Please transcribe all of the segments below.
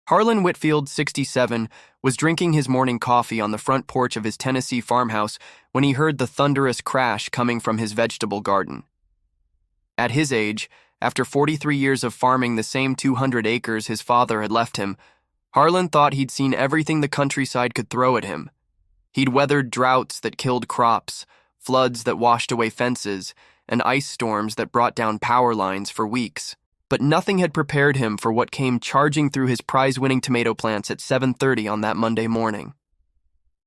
Harlan Whitfield, 67, was drinking his morning coffee on the front porch of his Tennessee farmhouse when he heard the thunderous crash coming from his vegetable garden. At his age, after 43 years of farming the same 200 acres his father had left him, Harlan thought he'd seen everything the countryside could throw at him. He'd weathered droughts that killed crops, floods that washed away fences, and ice storms that brought down power lines for weeks. But nothing had prepared him for what came charging through his prize-winning tomato plants at 7:30 on that Monday morning.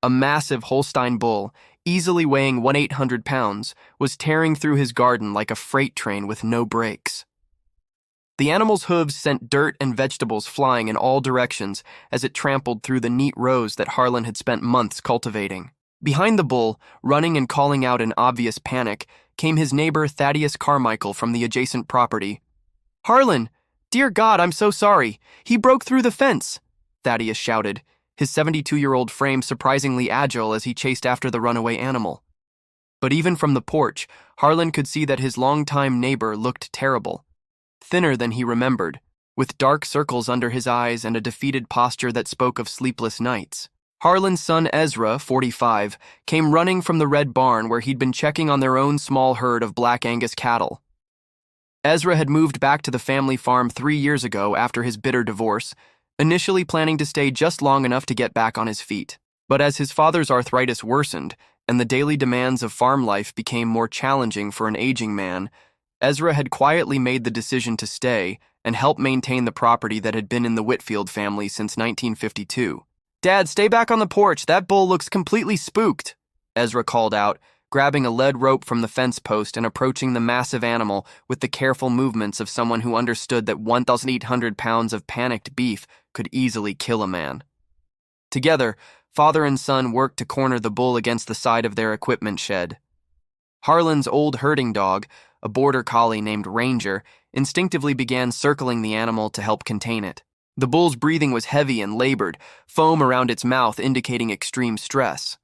A massive Holstein bull, easily weighing 1,800 pounds, was tearing through his garden like a freight train with no brakes. The animal's hooves sent dirt and vegetables flying in all directions as it trampled through the neat rows that Harlan had spent months cultivating. Behind the bull, running and calling out in obvious panic, came his neighbor Thaddeus Carmichael from the adjacent property. "Harlan, dear God, I'm so sorry. He broke through the fence," Thaddeus shouted, his 72-year-old frame surprisingly agile as he chased after the runaway animal. But even from the porch, Harlan could see that his longtime neighbor looked terrible. Thinner than he remembered, with dark circles under his eyes and a defeated posture that spoke of sleepless nights. Harlan's son Ezra, 45, came running from the red barn where he'd been checking on their own small herd of Black Angus cattle. Ezra had moved back to the family farm 3 years ago after his bitter divorce, initially planning to stay just long enough to get back on his feet. But as his father's arthritis worsened and the daily demands of farm life became more challenging for an aging man, Ezra had quietly made the decision to stay and help maintain the property that had been in the Whitfield family since 1952. "Dad, stay back on the porch. That bull looks completely spooked," Ezra called out, grabbing a lead rope from the fence post and approaching the massive animal with the careful movements of someone who understood that 1,800 pounds of panicked beef could easily kill a man. Together, father and son worked to corner the bull against the side of their equipment shed. Harlan's old herding dog, a border collie named Ranger, instinctively began circling the animal to help contain it. The bull's breathing was heavy and labored, foam around its mouth indicating extreme stress.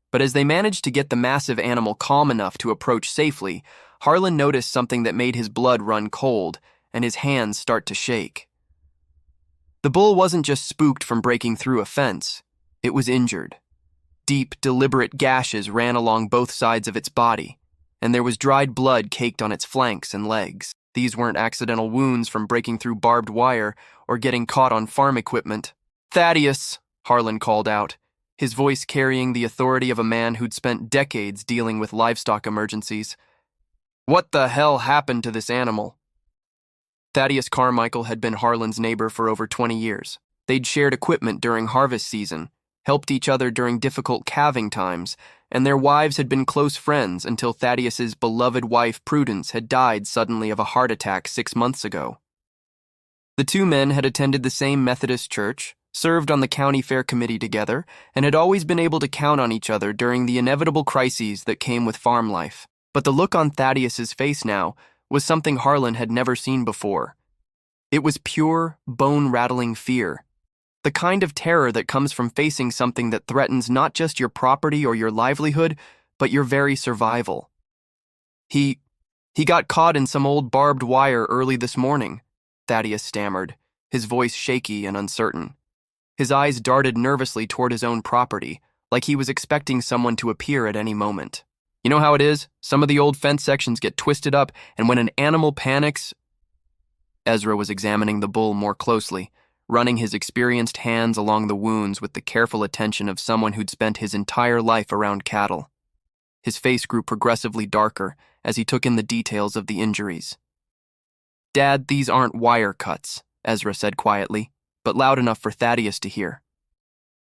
But as they managed to get the massive animal calm enough to approach safely, Harlan noticed something that made his blood run cold and his hands start to shake. The bull wasn't just spooked from breaking through a fence, it was injured. Deep, deliberate gashes ran along both sides of its body, and there was dried blood caked on its flanks and legs. These weren't accidental wounds from breaking through barbed wire or getting caught on farm equipment. "Thaddeus," Harlan called out, his voice carrying the authority of a man who'd spent decades dealing with livestock emergencies. "What the hell happened to this animal?" Thaddeus Carmichael had been Harlan's neighbor for over 20 years. They'd shared equipment during harvest season, helped each other during difficult calving times, and their wives had been close friends until Thaddeus's beloved wife Prudence had died suddenly of a heart attack 6 months ago. The two men had attended the same Methodist church, served on the county fair committee together, and had always been able to count on each other during the inevitable crises that came with farm life. But the look on Thaddeus's face now was something Harlan had never seen before. It was pure, bone-rattling fear. The kind of terror that comes from facing something that threatens not just your property or your livelihood, but your very survival. He got caught in some old barbed wire early this morning," Thaddeus stammered, his voice shaky and uncertain. His eyes darted nervously toward his own property, like he was expecting someone to appear at any moment. "You know how it is? Some of the old fence sections get twisted up, and when an animal panics—" Ezra was examining the bull more closely, running his experienced hands along the wounds with the careful attention of someone who'd spent his entire life around cattle. His face grew progressively darker as he took in the details of the injuries. "Dad, these aren't wire cuts," Ezra said quietly, but loud enough for Thaddeus to hear.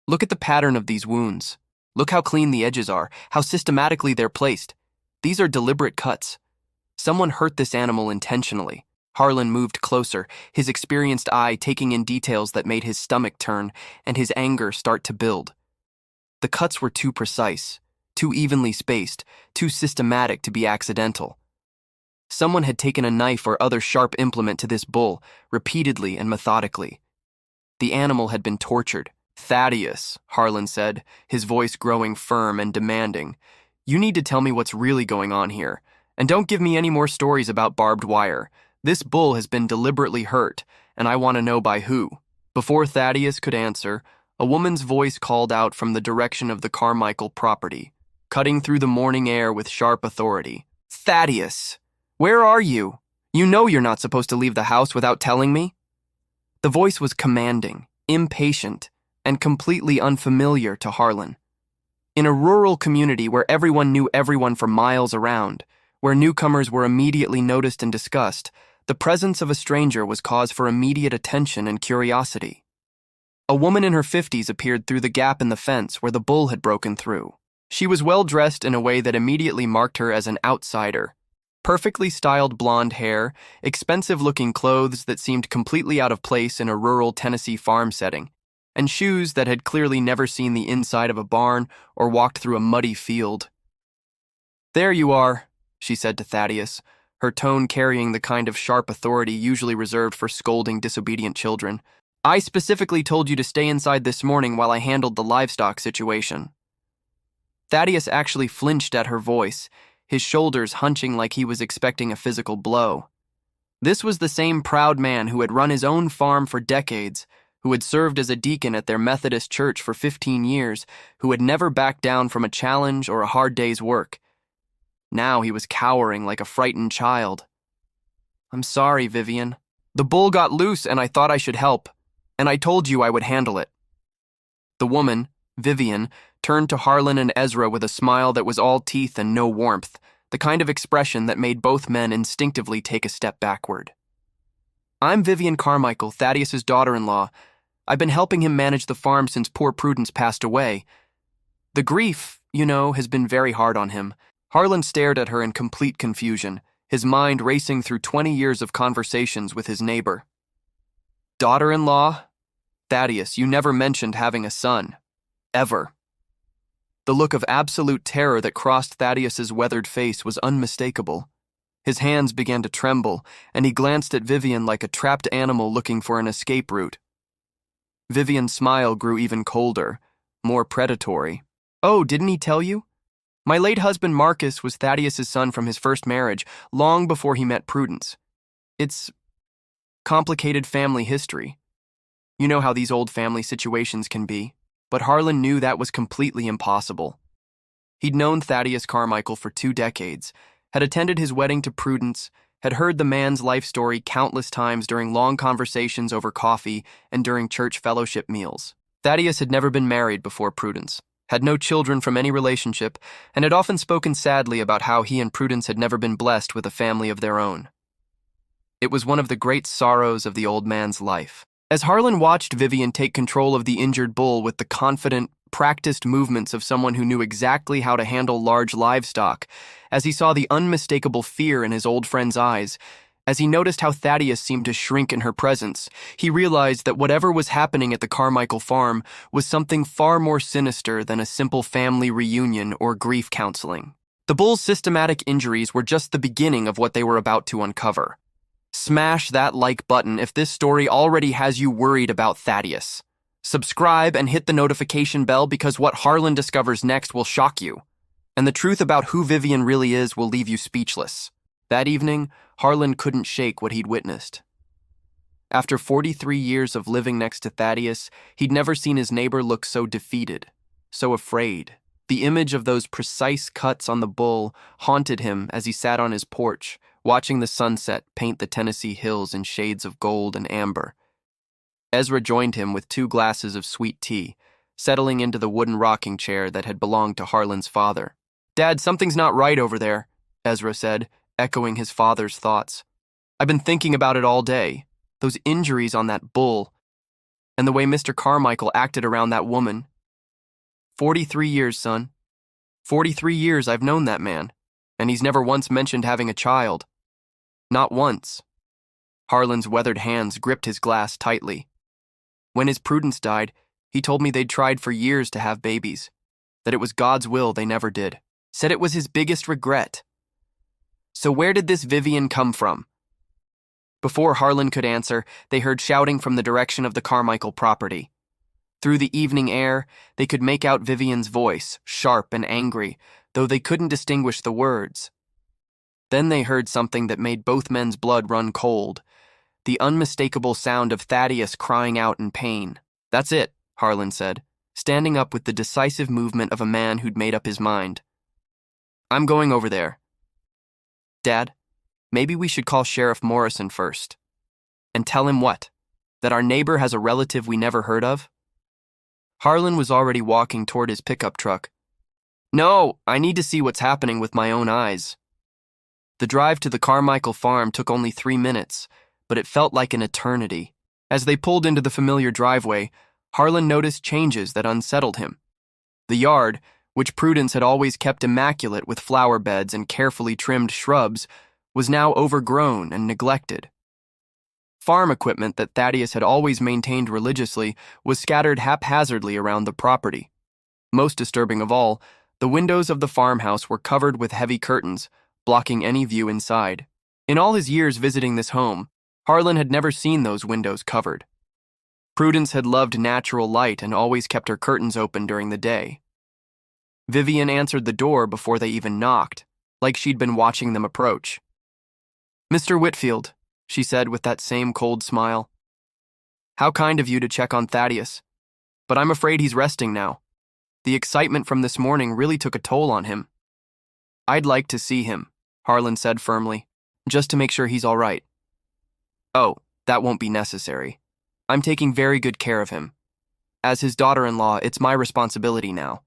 "Look at the pattern of these wounds. Look how clean the edges are, how systematically they're placed. These are deliberate cuts. Someone hurt this animal intentionally." Harlan moved closer, his experienced eye taking in details that made his stomach turn and his anger start to build. The cuts were too precise, too evenly spaced, too systematic to be accidental. Someone had taken a knife or other sharp implement to this bull, repeatedly and methodically. The animal had been tortured. "Thaddeus," Harlan said, his voice growing firm and demanding, "you need to tell me what's really going on here. And don't give me any more stories about barbed wire. This bull has been deliberately hurt, and I want to know by who." Before Thaddeus could answer, a woman's voice called out from the direction of the Carmichael property, cutting through the morning air with sharp authority. "Thaddeus! Where are you? You know you're not supposed to leave the house without telling me." The voice was commanding, impatient, and completely unfamiliar to Harlan. In a rural community where everyone knew everyone for miles around, where newcomers were immediately noticed and discussed, the presence of a stranger was cause for immediate attention and curiosity. A woman in her 50s appeared through the gap in the fence where the bull had broken through. She was well-dressed in a way that immediately marked her as an outsider. Perfectly styled blonde hair, expensive-looking clothes that seemed completely out of place in a rural Tennessee farm setting, and shoes that had clearly never seen the inside of a barn or walked through a muddy field. "There you are," she said to Thaddeus, her tone carrying the kind of sharp authority usually reserved for scolding disobedient children. "I specifically told you to stay inside this morning while I handled the livestock situation." Thaddeus actually flinched at her voice, his shoulders hunching like he was expecting a physical blow. This was the same proud man who had run his own farm for decades, who had served as a deacon at their Methodist church for 15 years, who had never backed down from a challenge or a hard day's work. Now he was cowering like a frightened child. "I'm sorry, Vivian. The bull got loose and I thought I should help, and I told you I would handle it." The woman, Vivian, turned to Harlan and Ezra with a smile that was all teeth and no warmth, the kind of expression that made both men instinctively take a step backward. "I'm Vivian Carmichael, Thaddeus's daughter-in-law. I've been helping him manage the farm since poor Prudence passed away. The grief, has been very hard on him." Harlan stared at her in complete confusion, his mind racing through 20 years of conversations with his neighbor. "Daughter-in-law? Thaddeus, you never mentioned having a son. Ever." The look of absolute terror that crossed Thaddeus's weathered face was unmistakable. His hands began to tremble, and he glanced at Vivian like a trapped animal looking for an escape route. Vivian's smile grew even colder, more predatory. "Oh, didn't he tell you? My late husband Marcus was Thaddeus's son from his first marriage, long before he met Prudence. It's complicated family history. You know how these old family situations can be." But Harlan knew that was completely impossible. He'd known Thaddeus Carmichael for 2 decades, had attended his wedding to Prudence, had heard the man's life story countless times during long conversations over coffee and during church fellowship meals. Thaddeus had never been married before Prudence, had no children from any relationship, and had often spoken sadly about how he and Prudence had never been blessed with a family of their own. It was one of the great sorrows of the old man's life. As Harlan watched Vivian take control of the injured bull with the confident, practiced movements of someone who knew exactly how to handle large livestock, as he saw the unmistakable fear in his old friend's eyes, as he noticed how Thaddeus seemed to shrink in her presence, he realized that whatever was happening at the Carmichael farm was something far more sinister than a simple family reunion or grief counseling. The bull's systematic injuries were just the beginning of what they were about to uncover. Smash that like button if this story already has you worried about Thaddeus. Subscribe and hit the notification bell because what Harlan discovers next will shock you. And the truth about who Vivian really is will leave you speechless. That evening, Harlan couldn't shake what he'd witnessed. After 43 years of living next to Thaddeus, he'd never seen his neighbor look so defeated, so afraid. The image of those precise cuts on the bull haunted him as he sat on his porch, watching the sunset paint the Tennessee hills in shades of gold and amber. Ezra joined him with 2 glasses of sweet tea, settling into the wooden rocking chair that had belonged to Harlan's father. "Dad, something's not right over there," Ezra said, echoing his father's thoughts. "I've been thinking about it all day. Those injuries on that bull, and the way Mr. Carmichael acted around that woman. 43 years, son. 43 years I've known that man, and he's never once mentioned having a child. Not once." Harlan's weathered hands gripped his glass tightly. "When his Prudence died, he told me they'd tried for years to have babies, that it was God's will they never did. Said it was his biggest regret. So where did this Vivian come from?" Before Harlan could answer, they heard shouting from the direction of the Carmichael property. Through the evening air, they could make out Vivian's voice, sharp and angry, though they couldn't distinguish the words. Then they heard something that made both men's blood run cold. the unmistakable sound of Thaddeus crying out in pain. "That's it," Harlan said, standing up with the decisive movement of a man who'd made up his mind. "I'm going over there. Dad, maybe we should call Sheriff Morrison first. And tell him what? That our neighbor has a relative we never heard of?" Harlan was already walking toward his pickup truck. "No, I need to see what's happening with my own eyes." The drive to the Carmichael farm took only 3 minutes, but it felt like an eternity. As they pulled into the familiar driveway, Harlan noticed changes that unsettled him. The yard, which Prudence had always kept immaculate with flower beds and carefully trimmed shrubs, was now overgrown and neglected. Farm equipment that Thaddeus had always maintained religiously was scattered haphazardly around the property. Most disturbing of all, the windows of the farmhouse were covered with heavy curtains, blocking any view inside. In all his years visiting this home, Harlan had never seen those windows covered. Prudence had loved natural light and always kept her curtains open during the day. Vivian answered the door before they even knocked, like she'd been watching them approach. "Mr. Whitfield," she said with that same cold smile. "How kind of you to check on Thaddeus. But I'm afraid he's resting now. The excitement from this morning really took a toll on him." "I'd like to see him," Harlan said firmly, "just to make sure he's all right." "Oh, that won't be necessary. I'm taking very good care of him. As his daughter-in-law, it's my responsibility now."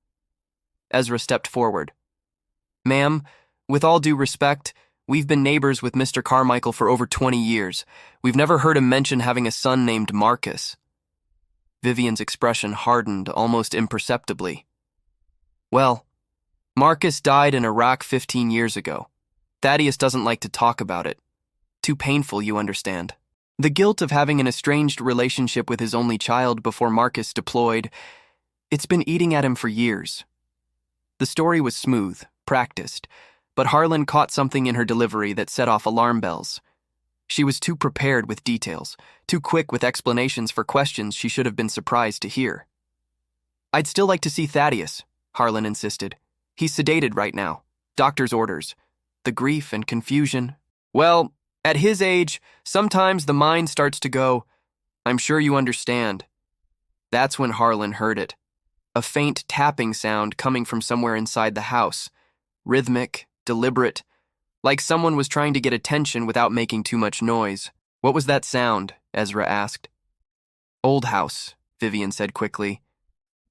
Ezra stepped forward. "Ma'am, with all due respect, we've been neighbors with Mr. Carmichael for over 20 years. We've never heard him mention having a son named Marcus." Vivian's expression hardened almost imperceptibly. "Well, Marcus died in Iraq 15 years ago. Thaddeus doesn't like to talk about it. Too painful, you understand. The guilt of having an estranged relationship with his only child before Marcus deployed, it's been eating at him for years." The story was smooth, practiced, but Harlan caught something in her delivery that set off alarm bells. She was too prepared with details, too quick with explanations for questions she should have been surprised to hear. "I'd still like to see Thaddeus," Harlan insisted. "He's sedated right now. Doctor's orders. The grief and confusion. Well, at his age, sometimes the mind starts to go, 'I'm sure you understand.'" That's when Harlan heard it. A faint tapping sound coming from somewhere inside the house. Rhythmic, deliberate, like someone was trying to get attention without making too much noise. "What was that sound?" Ezra asked. "Old house," Vivian said quickly.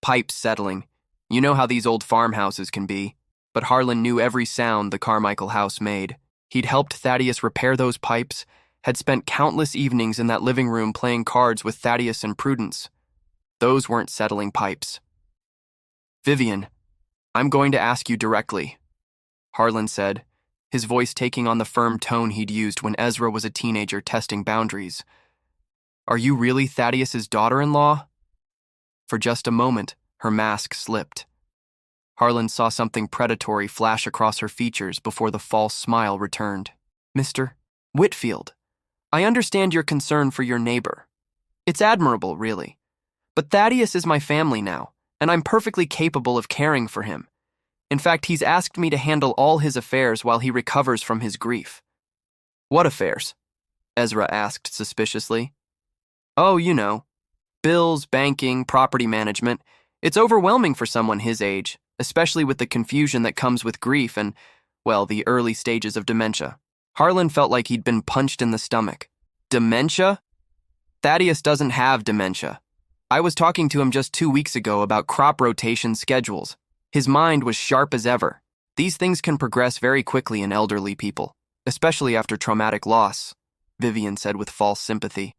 "Pipes settling. You know how these old farmhouses can be." But Harlan knew every sound the Carmichael house made. He'd helped Thaddeus repair those pipes, had spent countless evenings in that living room playing cards with Thaddeus and Prudence. Those weren't settling pipes. "Vivian, I'm going to ask you directly," Harlan said, his voice taking on the firm tone he'd used when Ezra was a teenager testing boundaries. "Are you really Thaddeus's daughter-in-law?" For just a moment, her mask slipped. Harlan saw something predatory flash across her features before the false smile returned. "Mr. Whitfield, I understand your concern for your neighbor. It's admirable, really. But Thaddeus is my family now, and I'm perfectly capable of caring for him. In fact, he's asked me to handle all his affairs while he recovers from his grief." "What affairs?" Ezra asked suspiciously. "Oh, you know. Bills, banking, property management. It's overwhelming for someone his age, especially with the confusion that comes with grief and, well, the early stages of dementia." Harlan felt like he'd been punched in the stomach. "Dementia? Thaddeus doesn't have dementia. I was talking to him just 2 weeks ago about crop rotation schedules. His mind was sharp as ever. These things can progress very quickly in elderly people, especially after traumatic loss," Vivian said with false sympathy.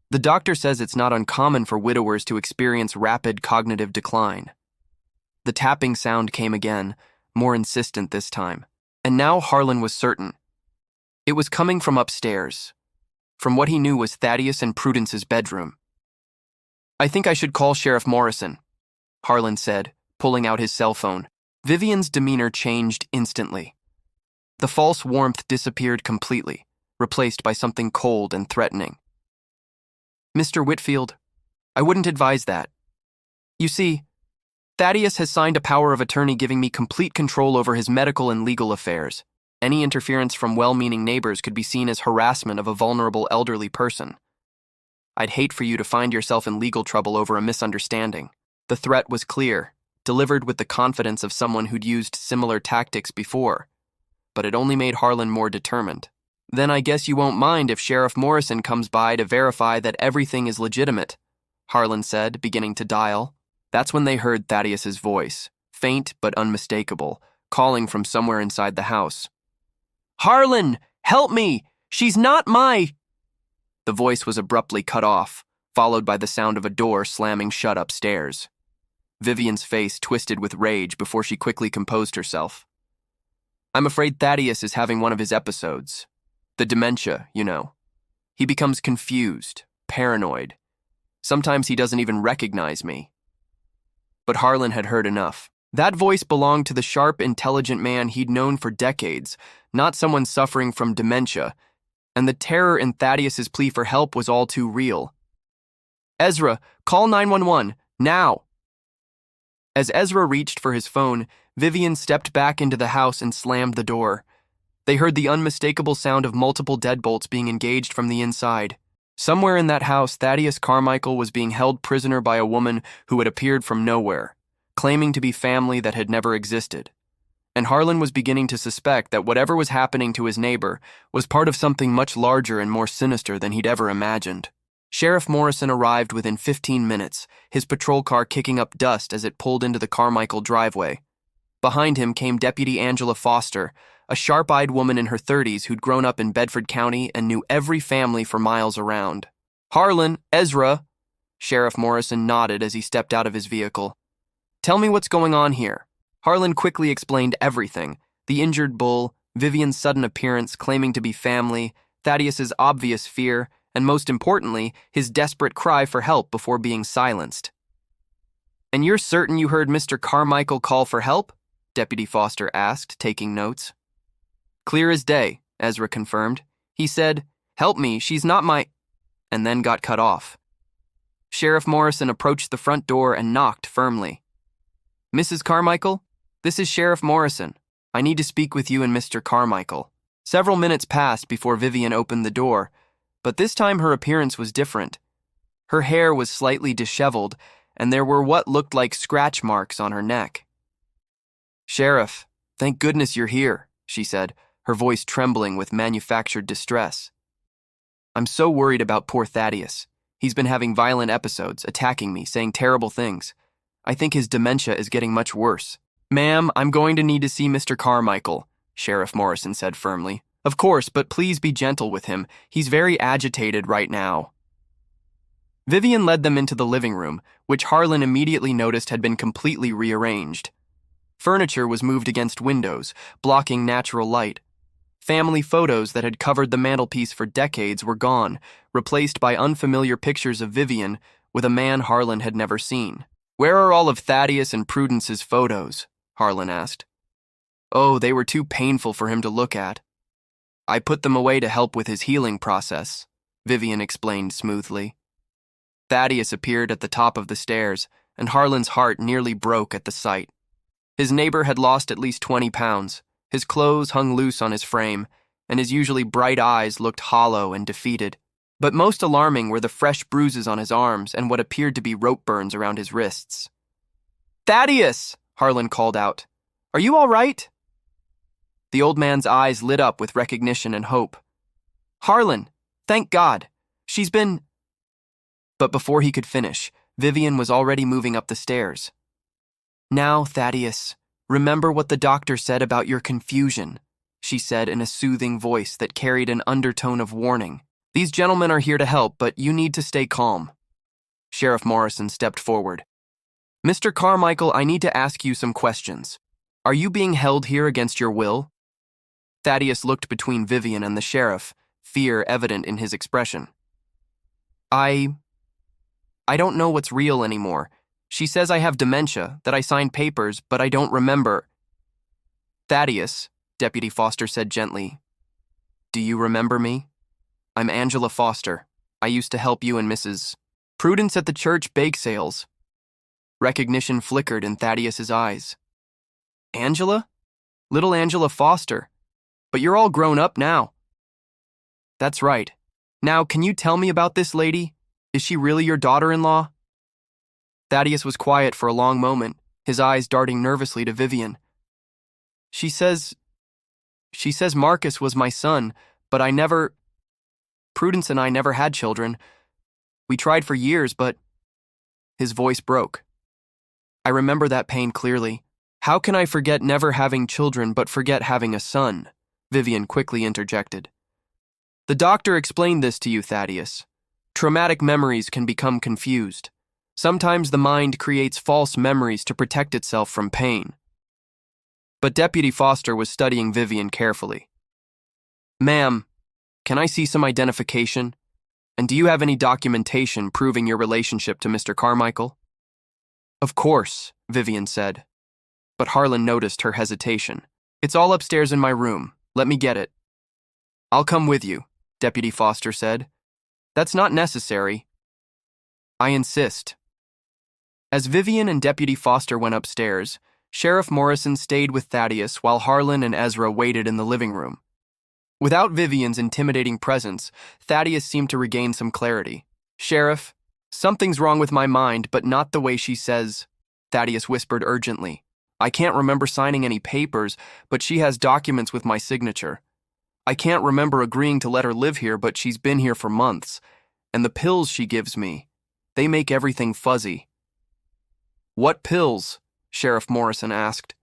"The doctor says it's not uncommon for widowers to experience rapid cognitive decline." The tapping sound came again, more insistent this time. And now Harlan was certain. It was coming from upstairs, from what he knew was Thaddeus and Prudence's bedroom. "I think I should call Sheriff Morrison," Harlan said, pulling out his cell phone. Vivian's demeanor changed instantly. The false warmth disappeared completely, replaced by something cold and threatening. "Mr. Whitfield, I wouldn't advise that. You see, Thaddeus has signed a power of attorney giving me complete control over his medical and legal affairs. Any interference from well-meaning neighbors could be seen as harassment of a vulnerable elderly person. I'd hate for you to find yourself in legal trouble over a misunderstanding. The threat was clear, delivered with the confidence of someone who'd used similar tactics before, but it only made Harlan more determined. Then I guess you won't mind if Sheriff Morrison comes by to verify that everything is legitimate, Harlan said, beginning to dial. That's when they heard Thaddeus's voice, faint but unmistakable, calling from somewhere inside the house. "Harlan, help me! She's not my—" The voice was abruptly cut off, followed by the sound of a door slamming shut upstairs. Vivian's face twisted with rage before she quickly composed herself. "I'm afraid Thaddeus is having one of his episodes. The dementia, you know. He becomes confused, paranoid. Sometimes he doesn't even recognize me." But Harlan had heard enough. That voice belonged to the sharp, intelligent man he'd known for decades, not someone suffering from dementia, and the terror in Thaddeus's plea for help was all too real. "Ezra, call 911, now!" As Ezra reached for his phone, Vivian stepped back into the house and slammed the door. They heard the unmistakable sound of multiple deadbolts being engaged from the inside. Somewhere in that house, Thaddeus Carmichael was being held prisoner by a woman who had appeared from nowhere, claiming to be family that had never existed. And Harlan was beginning to suspect that whatever was happening to his neighbor was part of something much larger and more sinister than he'd ever imagined. Sheriff Morrison arrived within 15 minutes, his patrol car kicking up dust as it pulled into the Carmichael driveway. Behind him came Deputy Angela Foster, a sharp-eyed woman in her 30s who'd grown up in Bedford County and knew every family for miles around. "Harlan, Ezra," Sheriff Morrison nodded as he stepped out of his vehicle. "Tell me what's going on here." Harlan quickly explained everything: the injured bull, Vivian's sudden appearance claiming to be family, Thaddeus's obvious fear, and most importantly, his desperate cry for help before being silenced. "And you're certain you heard Mr. Carmichael call for help?" Deputy Foster asked, taking notes. "Clear as day," Ezra confirmed. "He said, 'Help me, she's not my—'" and then got cut off. Sheriff Morrison approached the front door and knocked firmly. "Mrs. Carmichael, this is Sheriff Morrison. I need to speak with you and Mr. Carmichael." Several minutes passed before Vivian opened the door, but this time her appearance was different. Her hair was slightly disheveled, and there were what looked like scratch marks on her neck. "Sheriff, thank goodness you're here," she said, her voice trembling with manufactured distress. "I'm so worried about poor Thaddeus. He's been having violent episodes, attacking me, saying terrible things. I think his dementia is getting much worse." "Ma'am, I'm going to need to see Mr. Carmichael," Sheriff Morrison said firmly. "Of course, but please be gentle with him. He's very agitated right now." Vivian led them into the living room, which Harlan immediately noticed had been completely rearranged. Furniture was moved against windows, blocking natural light. Family photos that had covered the mantelpiece for decades were gone, replaced by unfamiliar pictures of Vivian with a man Harlan had never seen. "Where are all of Thaddeus and Prudence's photos?" Harlan asked. "Oh, they were too painful for him to look at. I put them away to help with his healing process," Vivian explained smoothly. Thaddeus appeared at the top of the stairs, and Harlan's heart nearly broke at the sight. His neighbor had lost at least 20 pounds. His clothes hung loose on his frame, and his usually bright eyes looked hollow and defeated. But most alarming were the fresh bruises on his arms and what appeared to be rope burns around his wrists. "Thaddeus!" Harlan called out. "Are you all right?" The old man's eyes lit up with recognition and hope. "Harlan, thank God. She's been—" But before he could finish, Vivian was already moving up the stairs. "Now, Thaddeus, remember what the doctor said about your confusion," she said in a soothing voice that carried an undertone of warning. "These gentlemen are here to help, but you need to stay calm." Sheriff Morrison stepped forward. "Mr. Carmichael, I need to ask you some questions. Are you being held here against your will?" Thaddeus looked between Vivian and the sheriff, fear evident in his expression. I don't know what's real anymore. She says I have dementia, that I signed papers, but I don't remember." "Thaddeus," Deputy Foster said gently, "do you remember me? I'm Angela Foster. I used to help you and Mrs. Prudence at the church bake sales." Recognition flickered in Thaddeus's eyes. "Angela? Little Angela Foster. But you're all grown up now. That's right. Now, can you tell me about this lady? Is she really your daughter-in-law? Thaddeus was quiet for a long moment, his eyes darting nervously to Vivian. She says Marcus was my son, but Prudence and I never had children. We tried for years, but his voice broke. I remember that pain clearly. How can I forget never having children but forget having a son? Vivian quickly interjected. The doctor explained this to you, Thaddeus. Traumatic memories can become confused. Sometimes the mind creates false memories to protect itself from pain. But Deputy Foster was studying Vivian carefully. Ma'am, can I see some identification? And do you have any documentation proving your relationship to Mr. Carmichael? Of course, Vivian said. But Harlan noticed her hesitation. It's all upstairs in my room. Let me get it. I'll come with you, Deputy Foster said. That's not necessary. I insist. As Vivian and Deputy Foster went upstairs, Sheriff Morrison stayed with Thaddeus while Harlan and Ezra waited in the living room. Without Vivian's intimidating presence, Thaddeus seemed to regain some clarity. Sheriff, something's wrong with my mind, but not the way she says, Thaddeus whispered urgently. I can't remember signing any papers, but she has documents with my signature. I can't remember agreeing to let her live here, but she's been here for months. And the pills she gives me, they make everything fuzzy. What pills? Sheriff Morrison asked.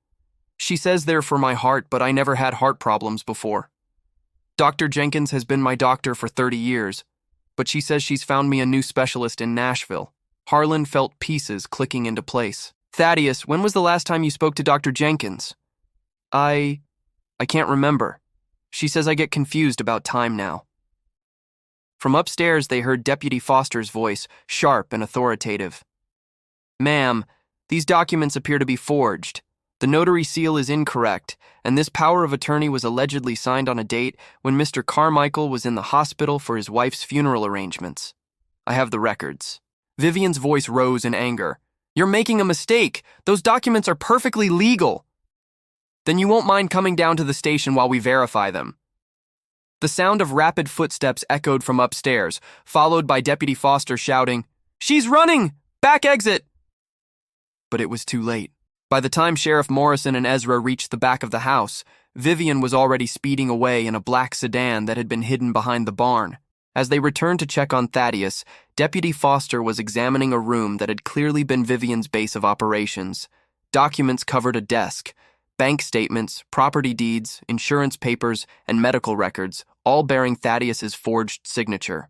She says they're for my heart, but I never had heart problems before. Dr. Jenkins has been my doctor for 30 years, but she says she's found me a new specialist in Nashville. Harlan felt pieces clicking into place. Thaddeus, when was the last time you spoke to Dr. Jenkins? I can't remember. She says I get confused about time now. From upstairs, they heard Deputy Foster's voice, sharp and authoritative. Ma'am, these documents appear to be forged. The notary seal is incorrect, and this power of attorney was allegedly signed on a date when Mr. Carmichael was in the hospital for his wife's funeral arrangements. I have the records. Vivian's voice rose in anger. You're making a mistake. Those documents are perfectly legal. Then you won't mind coming down to the station while we verify them. The sound of rapid footsteps echoed from upstairs, followed by Deputy Foster shouting, She's running! Back exit! But it was too late. By the time Sheriff Morrison and Ezra reached the back of the house, Vivian was already speeding away in a black sedan that had been hidden behind the barn. As they returned to check on Thaddeus, Deputy Foster was examining a room that had clearly been Vivian's base of operations. Documents covered a desk. Bank statements, property deeds, insurance papers, and medical records, all bearing Thaddeus's forged signature.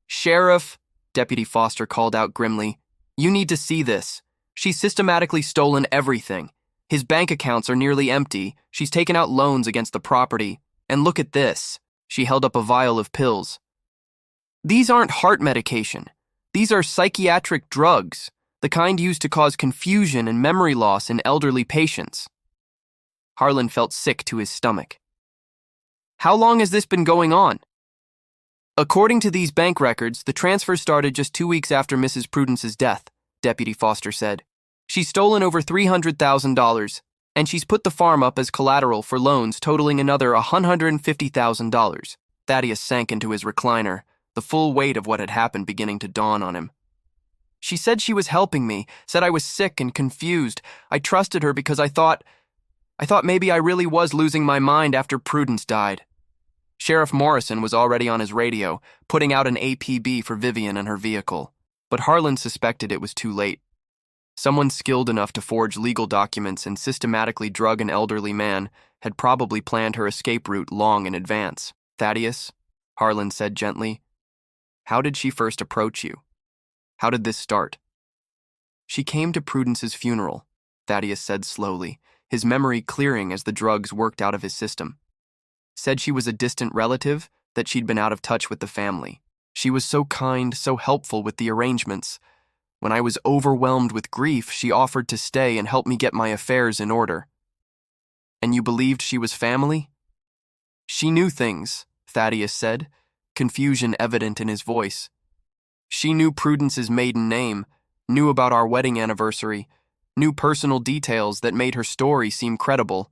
Sheriff, Deputy Foster called out grimly, you need to see this. She's systematically stolen everything. His bank accounts are nearly empty. She's taken out loans against the property. And look at this. She held up a vial of pills. These aren't heart medication. These are psychiatric drugs, the kind used to cause confusion and memory loss in elderly patients. Harlan felt sick to his stomach. How long has this been going on? According to these bank records, the transfer started just 2 weeks after Mrs. Prudence's death, Deputy Foster said. She's stolen over $300,000, and she's put the farm up as collateral for loans totaling another $150,000. Thaddeus sank into his recliner, the full weight of what had happened beginning to dawn on him. She said she was helping me, said I was sick and confused. I trusted her because I thought maybe I really was losing my mind after Prudence died. Sheriff Morrison was already on his radio, putting out an APB for Vivian and her vehicle. But Harlan suspected it was too late. Someone skilled enough to forge legal documents and systematically drug an elderly man had probably planned her escape route long in advance. Thaddeus, Harlan said gently, how did she first approach you? How did this start? She came to Prudence's funeral, Thaddeus said slowly, his memory clearing as the drugs worked out of his system. Said she was a distant relative, that she'd been out of touch with the family. She was so kind, so helpful with the arrangements. When I was overwhelmed with grief, she offered to stay and help me get my affairs in order. And you believed she was family? She knew things, Thaddeus said, confusion evident in his voice. She knew Prudence's maiden name, knew about our wedding anniversary, knew personal details that made her story seem credible.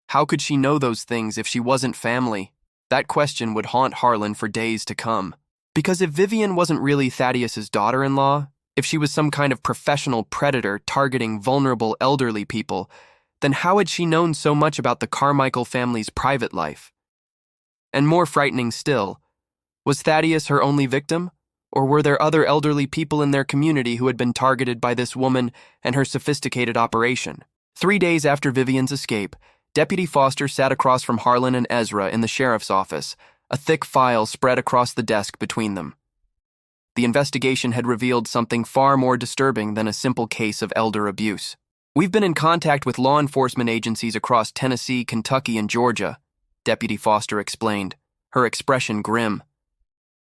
How could she know those things if she wasn't family? That question would haunt Harlan for days to come. Because if Vivian wasn't really Thaddeus's daughter-in-law, if she was some kind of professional predator targeting vulnerable elderly people, then how had she known so much about the Carmichael family's private life? And more frightening still, was Thaddeus her only victim? Or were there other elderly people in their community who had been targeted by this woman and her sophisticated operation? 3 days after Vivian's escape, Deputy Foster sat across from Harlan and Ezra in the sheriff's office, a thick file spread across the desk between them. The investigation had revealed something far more disturbing than a simple case of elder abuse. "We've been in contact with law enforcement agencies across Tennessee, Kentucky, and Georgia," Deputy Foster explained, her expression grim.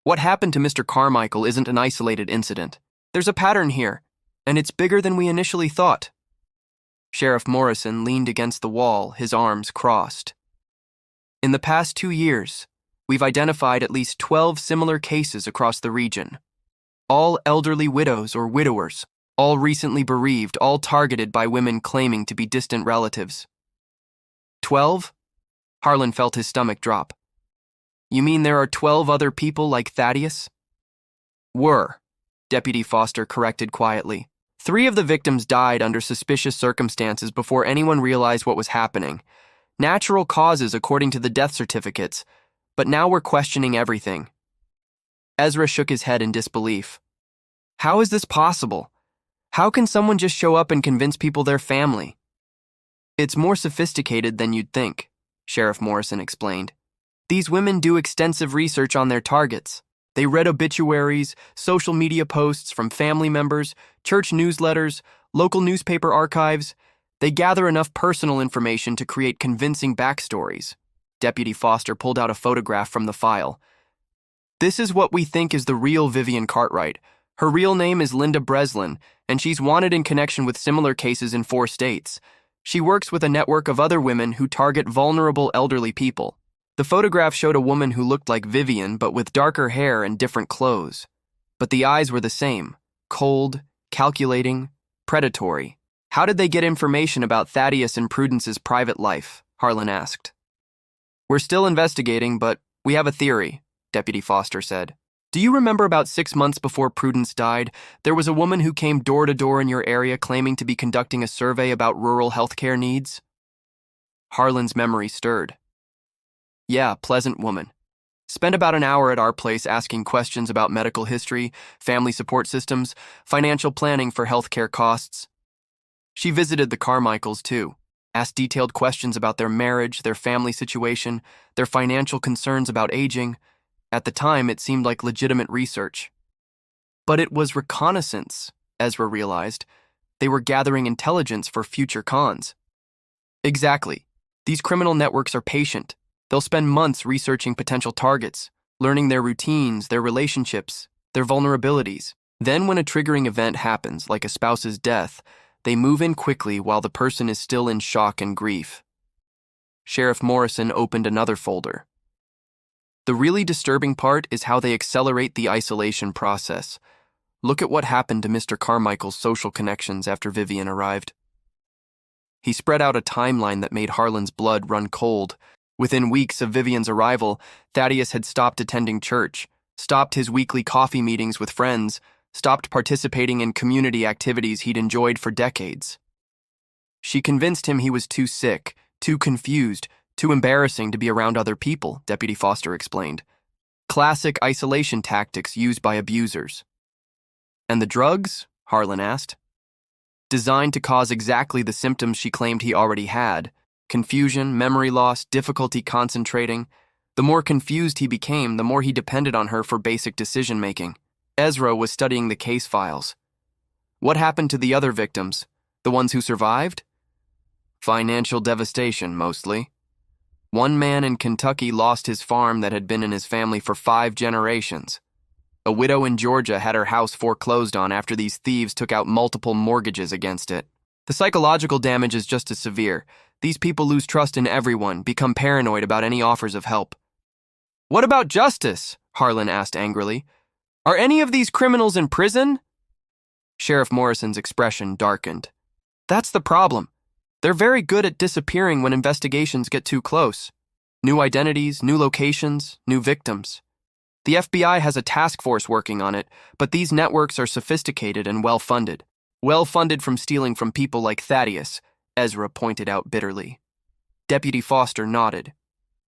"What happened to Mr. Carmichael isn't an isolated incident. There's a pattern here, and it's bigger than we initially thought." Sheriff Morrison leaned against the wall, his arms crossed. "In the past 2 years, we've identified at least 12 similar cases across the region. All elderly widows or widowers, all recently bereaved, all targeted by women claiming to be distant relatives." 12? Harlan felt his stomach drop. "You mean there are 12 other people like Thaddeus?" "Were," Deputy Foster corrected quietly. 3 of the victims died under suspicious circumstances before anyone realized what was happening. Natural causes according to the death certificates, but now we're questioning everything." Ezra shook his head in disbelief. "How is this possible? How can someone just show up and convince people they're family?" "It's more sophisticated than you'd think," Sheriff Morrison explained. "These women do extensive research on their targets. They read obituaries, social media posts from family members, church newsletters, local newspaper archives. They gather enough personal information to create convincing backstories." Deputy Foster pulled out a photograph from the file. "This is what we think is the real Vivian Cartwright. Her real name is Linda Breslin, and she's wanted in connection with similar cases in 4 states. She works with a network of other women who target vulnerable elderly people." The photograph showed a woman who looked like Vivian but with darker hair and different clothes. But the eyes were the same, cold, calculating, predatory. "How did they get information about Thaddeus and Prudence's private life?" Harlan asked. "We're still investigating, but we have a theory," Deputy Foster said. "Do you remember about 6 months before Prudence died, there was a woman who came door to door in your area claiming to be conducting a survey about rural healthcare needs?" Harlan's memory stirred. "Yeah, pleasant woman. Spent about an hour at our place asking questions about medical history, family support systems, financial planning for healthcare costs. She visited the Carmichaels, too, asked detailed questions about their marriage, their family situation, their financial concerns about aging. At the time, it seemed like legitimate research. But it was reconnaissance, Ezra realized. They were gathering intelligence for future cons." "Exactly. These criminal networks are patient. They'll spend months researching potential targets, learning their routines, their relationships, their vulnerabilities. Then when a triggering event happens, like a spouse's death, they move in quickly while the person is still in shock and grief." Sheriff Morrison opened another folder. "The really disturbing part is how they accelerate the isolation process. Look at what happened to Mr. Carmichael's social connections after Vivian arrived." He spread out a timeline that made Harlan's blood run cold. Within weeks of Vivian's arrival, Thaddeus had stopped attending church, stopped his weekly coffee meetings with friends, stopped participating in community activities he'd enjoyed for decades. She convinced him he was too sick, too confused, too embarrassing to be around other people, Deputy Foster explained. Classic isolation tactics used by abusers. "And the drugs?" Harlan asked. "Designed to cause exactly the symptoms she claimed he already had. Confusion, memory loss, difficulty concentrating. The more confused he became, the more he depended on her for basic decision-making." Ezra was studying the case files. "What happened to the other victims? The ones who survived?" "Financial devastation, mostly. One man in Kentucky lost his farm that had been in his family for 5 generations. A widow in Georgia had her house foreclosed on after these thieves took out multiple mortgages against it. The psychological damage is just as severe. These people lose trust in everyone, become paranoid about any offers of help." "What about justice?" Harlan asked angrily. "Are any of these criminals in prison?" Sheriff Morrison's expression darkened. "That's the problem. They're very good at disappearing when investigations get too close. New identities, new locations, new victims. The FBI has a task force working on it, but these networks are sophisticated and well-funded. Well-funded from stealing from people like Thaddeus, Ezra pointed out bitterly. Deputy Foster nodded.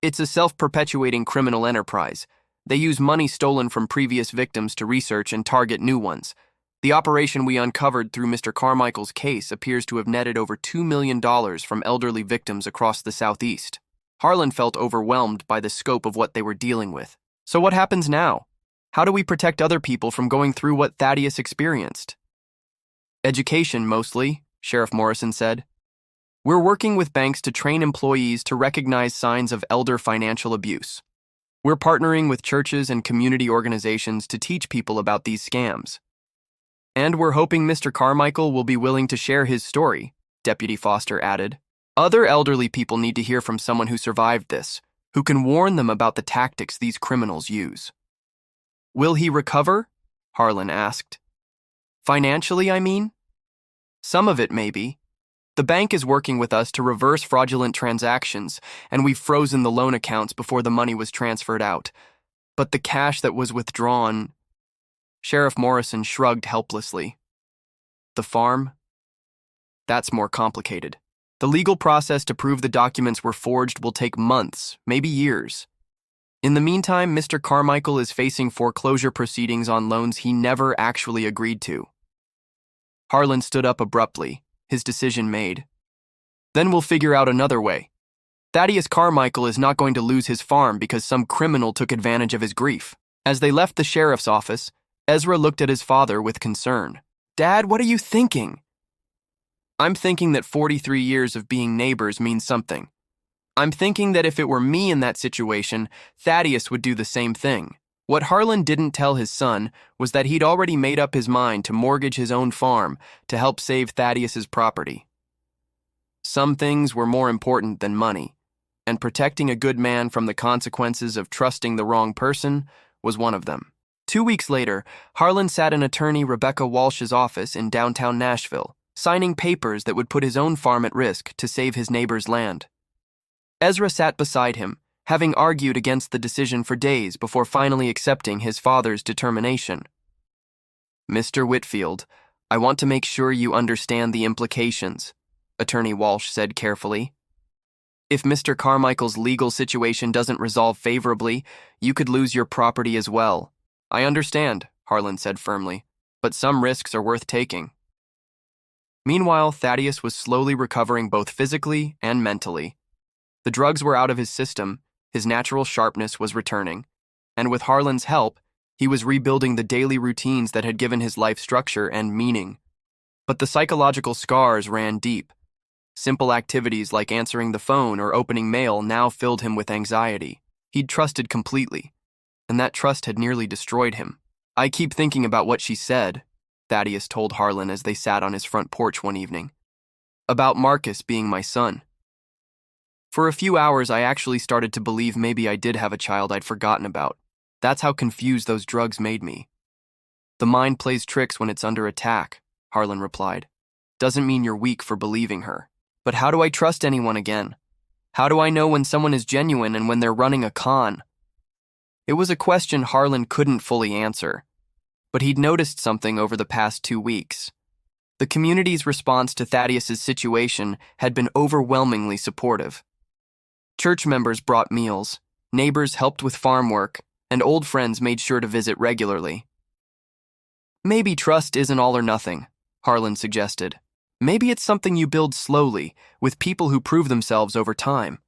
It's a self-perpetuating criminal enterprise. They use money stolen from previous victims to research and target new ones. The operation we uncovered through Mr. Carmichael's case appears to have netted over $2 million from elderly victims across the Southeast. Harlan felt overwhelmed by the scope of what they were dealing with. So what happens now? How do we protect other people from going through what Thaddeus experienced? Education, mostly, Sheriff Morrison said. We're working with banks to train employees to recognize signs of elder financial abuse. We're partnering with churches and community organizations to teach people about these scams. And we're hoping Mr. Carmichael will be willing to share his story, Deputy Foster added. Other elderly people need to hear from someone who survived this, who can warn them about the tactics these criminals use. Will he recover? Harlan asked. Financially, I mean? Some of it, maybe. The bank is working with us to reverse fraudulent transactions, and we've frozen the loan accounts before the money was transferred out. But the cash that was withdrawn... Sheriff Morrison shrugged helplessly. The farm? That's more complicated. The legal process to prove the documents were forged will take months, maybe years. In the meantime, Mr. Carmichael is facing foreclosure proceedings on loans he never actually agreed to. Harlan stood up abruptly, his decision made. Then we'll figure out another way. Thaddeus Carmichael is not going to lose his farm because some criminal took advantage of his grief. As they left the sheriff's office, Ezra looked at his father with concern. Dad, what are you thinking? I'm thinking that 43 years of being neighbors means something. I'm thinking that if it were me in that situation, Thaddeus would do the same thing. What Harlan didn't tell his son was that he'd already made up his mind to mortgage his own farm to help save Thaddeus's property. Some things were more important than money, and protecting a good man from the consequences of trusting the wrong person was one of them. 2 weeks later, Harlan sat in attorney Rebecca Walsh's office in downtown Nashville, signing papers that would put his own farm at risk to save his neighbor's land. Ezra sat beside him, having argued against the decision for days before finally accepting his father's determination. Mr. Whitfield, I want to make sure you understand the implications, Attorney Walsh said carefully. If Mr. Carmichael's legal situation doesn't resolve favorably, you could lose your property as well. I understand, Harlan said firmly, but some risks are worth taking. Meanwhile, Thaddeus was slowly recovering both physically and mentally. The drugs were out of his system, his natural sharpness was returning, and with Harlan's help, he was rebuilding the daily routines that had given his life structure and meaning. But the psychological scars ran deep. Simple activities like answering the phone or opening mail now filled him with anxiety. He'd trusted completely, and that trust had nearly destroyed him. I keep thinking about what she said, Thaddeus told Harlan as they sat on his front porch one evening. About Marcus being my son. For a few hours, I actually started to believe maybe I did have a child I'd forgotten about. That's how confused those drugs made me. The mind plays tricks when it's under attack, Harlan replied. Doesn't mean you're weak for believing her. But how do I trust anyone again? How do I know when someone is genuine and when they're running a con? It was a question Harlan couldn't fully answer, but he'd noticed something over the past 2 weeks. The community's response to Thaddeus's situation had been overwhelmingly supportive. Church members brought meals, neighbors helped with farm work, and old friends made sure to visit regularly. Maybe trust isn't all or nothing, Harlan suggested. Maybe it's something you build slowly, with people who prove themselves over time.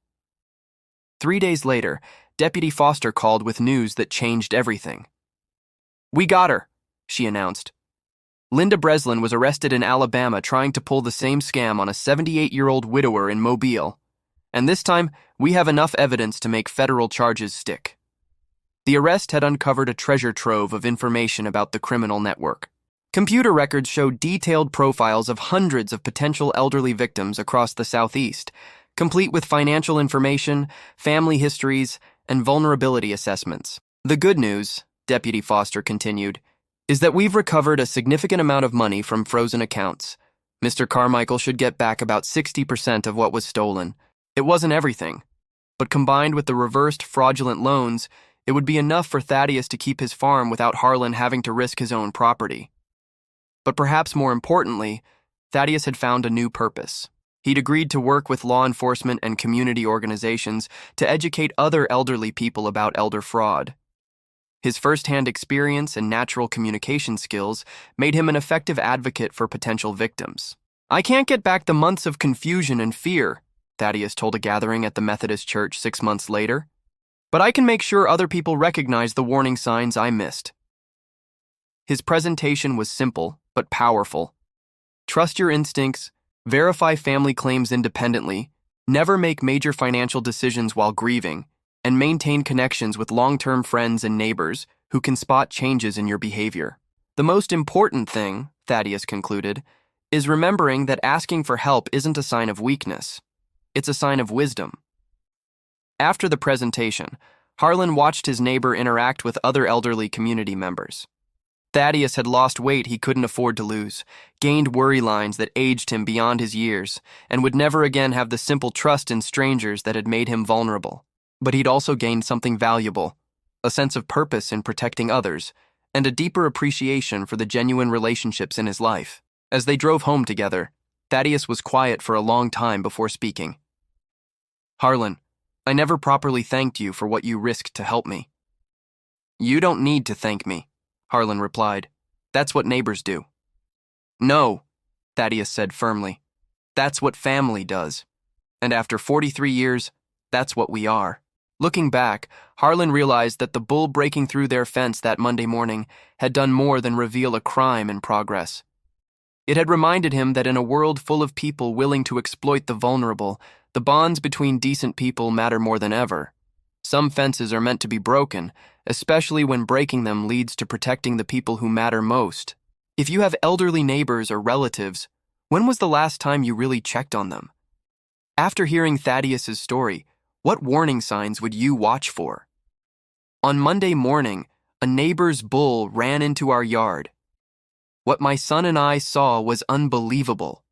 3 days later, Deputy Foster called with news that changed everything. We got her, she announced. Linda Breslin was arrested in Alabama trying to pull the same scam on a 78-year-old widower in Mobile. And this time, we have enough evidence to make federal charges stick. The arrest had uncovered a treasure trove of information about the criminal network. Computer records showed detailed profiles of hundreds of potential elderly victims across the Southeast, complete with financial information, family histories, and vulnerability assessments. The good news, Deputy Foster continued, is that we've recovered a significant amount of money from frozen accounts. Mr. Carmichael should get back about 60% of what was stolen. It wasn't everything, but combined with the reversed fraudulent loans, it would be enough for Thaddeus to keep his farm without Harlan having to risk his own property. But perhaps more importantly, Thaddeus had found a new purpose. He'd agreed to work with law enforcement and community organizations to educate other elderly people about elder fraud. His first-hand experience and natural communication skills made him an effective advocate for potential victims. "I can't get back the months of confusion and fear," Thaddeus told a gathering at the Methodist Church 6 months later, "but I can make sure other people recognize the warning signs I missed." His presentation was simple but powerful. Trust your instincts, verify family claims independently, never make major financial decisions while grieving, and maintain connections with long-term friends and neighbors who can spot changes in your behavior. The most important thing, Thaddeus concluded, is remembering that asking for help isn't a sign of weakness. It's a sign of wisdom. After the presentation, Harlan watched his neighbor interact with other elderly community members. Thaddeus had lost weight he couldn't afford to lose, gained worry lines that aged him beyond his years, and would never again have the simple trust in strangers that had made him vulnerable. But he'd also gained something valuable, a sense of purpose in protecting others, and a deeper appreciation for the genuine relationships in his life. As they drove home together, Thaddeus was quiet for a long time before speaking. "Harlan, I never properly thanked you for what you risked to help me." "You don't need to thank me," Harlan replied. "That's what neighbors do." "No," Thaddeus said firmly. "That's what family does. And after 43 years, that's what we are." Looking back, Harlan realized that the bull breaking through their fence that Monday morning had done more than reveal a crime in progress. It had reminded him that in a world full of people willing to exploit the vulnerable, the bonds between decent people matter more than ever. Some fences are meant to be broken, especially when breaking them leads to protecting the people who matter most. If you have elderly neighbors or relatives, when was the last time you really checked on them? After hearing Thaddeus's story, what warning signs would you watch for? On Monday morning, a neighbor's bull ran into our yard. What my son and I saw was unbelievable.